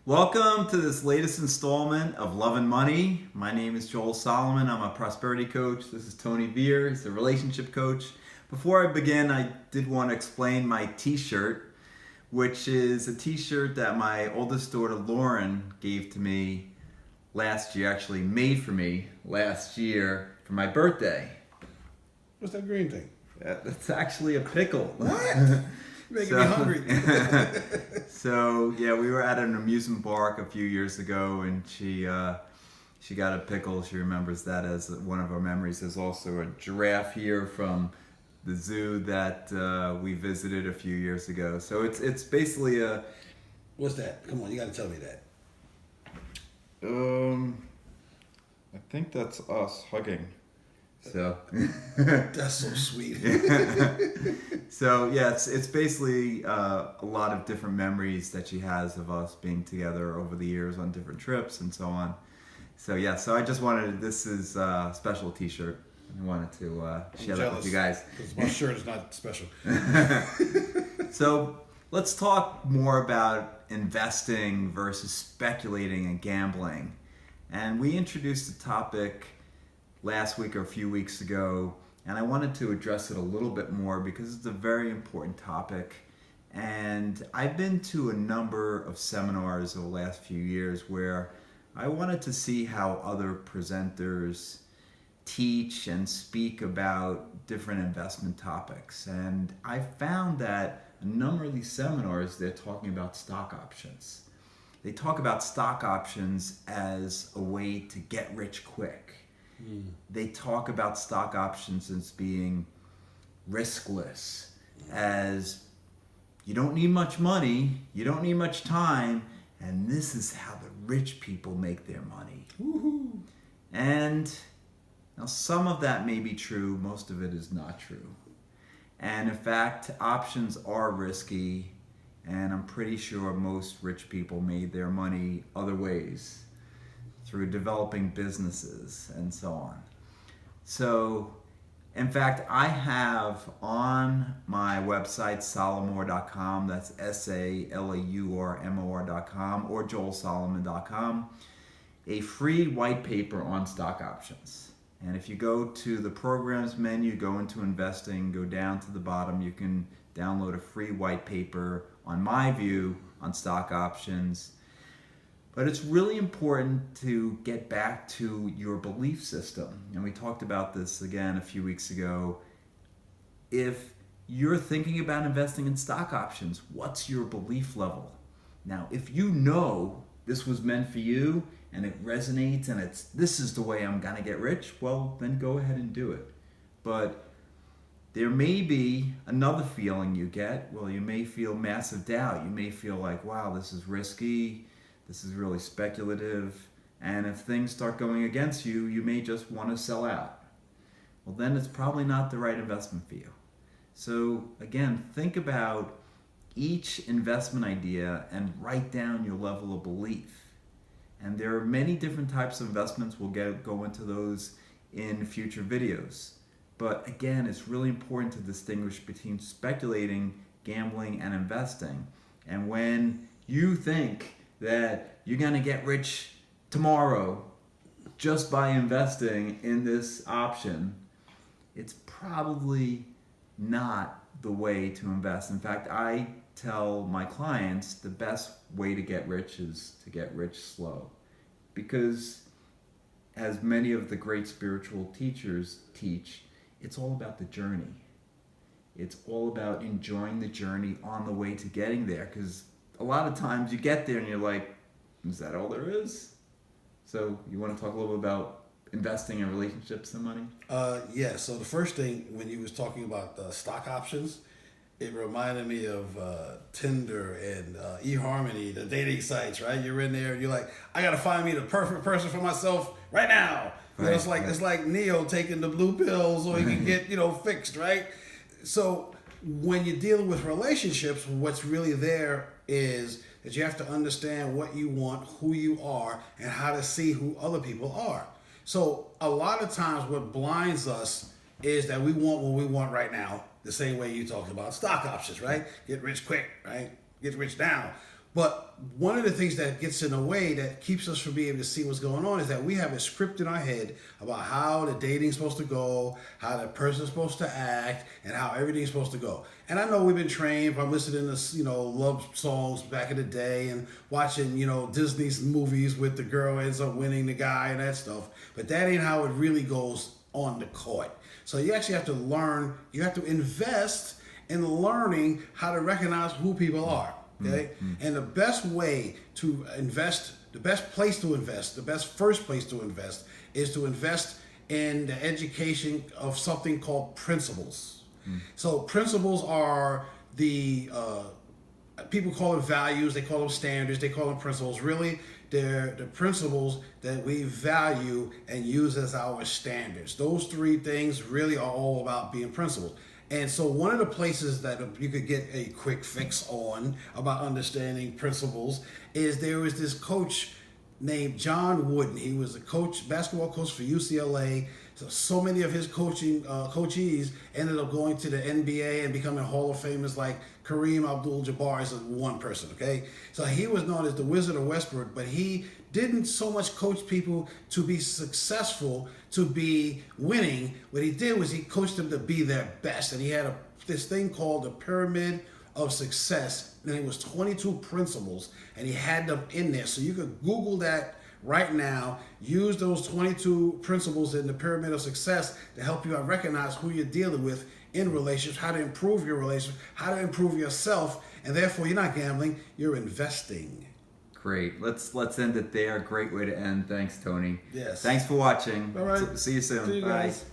Welcome to this latest installment of Love and Money. My name is Joel Solomon. I'm a prosperity coach. This is Tony Veer. He's a relationship coach. Before I begin, I did want to explain my t-shirt, which is a t-shirt that my oldest daughter Lauren gave to me last year, actually made for me last year for my birthday. What's that green thing? That's actually a pickle. What? Making me hungry. So yeah, we were at an amusement park a few years ago, and she got a pickle. She remembers that as one of our memories. There's also a giraffe here from the zoo that we visited a few years ago. So it's basically a. What's that? Come on, you got to tell me that. I think that's us hugging. So That's so sweet. So yeah, it's basically a lot of different memories that she has of us being together over the years on different trips and so on. So yeah, so I just wanted, this is a special t-shirt. I wanted to share that with you guys. Because my shirt is not special. So let's talk more about investing versus speculating and gambling. And we introduced the topic last week or a few weeks ago, and I wanted to address it a little bit more because it's a very important topic. And I've been to a number of seminars over the last few years where I wanted to see how other presenters teach and speak about different investment topics. And I found that a number of these seminars, they're talking about stock options. They talk about stock options as a way to get rich quick. They talk about stock options as being riskless, as you don't need much money, you don't need much time, and this is how the rich people make their money. Woohoo! And now some of that may be true, most of it is not true. And in fact, options are risky, and I'm pretty sure most rich people made their money other ways, through developing businesses and so on. So, in fact, I have on my website, Salamour.com, that's SALAURMOR.com, or JoelSolomon.com, a free white paper on stock options. And if you go to the programs menu, go into investing, go down to the bottom, you can download a free white paper on my view on stock options. But it's really important to get back to your belief system. And we talked about this again a few weeks ago. If you're thinking about investing in stock options, what's your belief level? Now, if you know this was meant for you and it resonates and this is the way I'm gonna get rich, well, then go ahead and do it. But there may be another feeling you get. Well, you may feel massive doubt. You may feel like, wow, this is risky. This is really speculative, and if things start going against you, you may just want to sell out. Well, then it's probably not the right investment for you. So again, think about each investment idea and write down your level of belief. And there are many different types of investments. We'll go into those in future videos. But again, it's really important to distinguish between speculating, gambling, and investing. And when you think that you're going to get rich tomorrow just by investing in this option, it's probably not the way to invest. In fact, I tell my clients the best way to get rich is to get rich slow. Because as many of the great spiritual teachers teach, it's all about the journey. It's all about enjoying the journey on the way to getting there, because a lot of times you get there and you're like, is that all there is? So you want to talk a little bit about investing in relationships and money? Yeah, so the first thing when you was talking about stock options, it reminded me of Tinder and eHarmony, the dating sites, right? You're in there and you're like, I got to find me the perfect person for myself right now. You know, it's like Neo taking the blue pill so he can get, fixed, right? So when you're dealing with relationships, what's really there is that you have to understand what you want, who you are, and how to see who other people are. So a lot of times what blinds us is that we want what we want right now, the same way you talked about stock options, right? Get rich quick, right? Get rich now. But one of the things that gets in the way that keeps us from being able to see what's going on is that we have a script in our head about how the dating's supposed to go, how the person's supposed to act, and how everything's supposed to go. And I know we've been trained from listening to, love songs back in the day and watching, Disney's movies with the girl ends up winning the guy and that stuff. But that ain't how it really goes on the court. So you actually have to learn, you have to invest in learning how to recognize who people are. Okay, and the best way to invest, the best place to invest, the best first place to invest is to invest in the education of something called principles. So principles are the people call them values, they call them standards, they call them principles. Really, they're the principles that we value and use as our standards. Those three things really are all about being principles. And so one of the places that you could get a quick fix on about understanding principles is there was this coach named John Wooden. He was a coach, basketball coach for UCLA. So many of his coachees ended up going to the NBA and becoming Hall of Famers, like Kareem Abdul-Jabbar is one person, okay? So he was known as the Wizard of Westbrook, but he didn't so much coach people to be successful, to be winning. What he did was he coached them to be their best. And he had this thing called the Pyramid of Success. And it was 22 principles, and he had them in there. So you could Google that right now. Use those 22 principles in the Pyramid of Success to help you recognize who you're dealing with in relationships, how to improve your relationship, how to improve yourself, and therefore you're not gambling, you're investing. Great. Let's end it there. Great way to end. Thanks, Tony. Yes. Thanks for watching. All right. See you soon. See you Bye. guys.